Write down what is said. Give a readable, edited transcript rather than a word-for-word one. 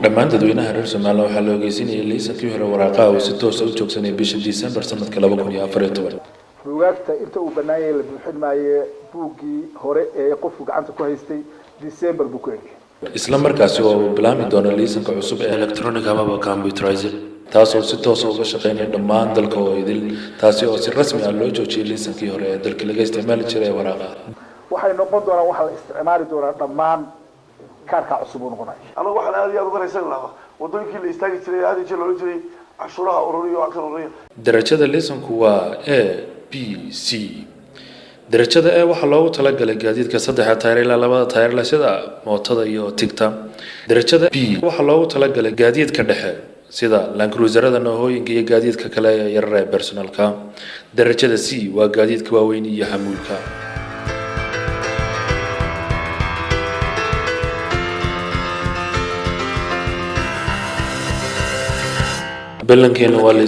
dhammaan dadweynaha reer Soomaaliya waxaa la ogeysiinayay liisankii hore waraaqaha oo si toos ah u joogsanay bishii December sanadka 2014 buugaagta inta uu banaayay la buuxin maayay buuggii hore ee qofku gacanta ku haystay December buu ku eegay isla markaasi oo bilaami doona liisanka cusub ee electronic ama computerized taasoo si toos ah uga shaqeynaya dhammaan dalka oo idil taasi oo si rasmi ah loo joojiyay liisankii hore ee dalka laga isticmaali jiray waraaqaha waxay noqon doonaan waxa la isticmaali doonaa dhammaan kaarka cusub oo noqonaya anagu waxaan aad iyo aad uga raysan lahaa wadooyinkii la istaagi jiray aad iyo loo jiray cashuuraha ururiyo wax kale ururiyo darajada liisanku waa A B C darajada A waxaa loogu talagalay gaadiidka 3 taayir ilaa 2 taayir leh sida mootada iyo tigta darajada B waxaa loogu talagalay gaadiidka dhexe sida Land Cruiserada noohooyinka iyo gaadiidka kale ee yar ee personalka darajada C waa gaadiidka waaweyn iyo xamuulka بلنكين والي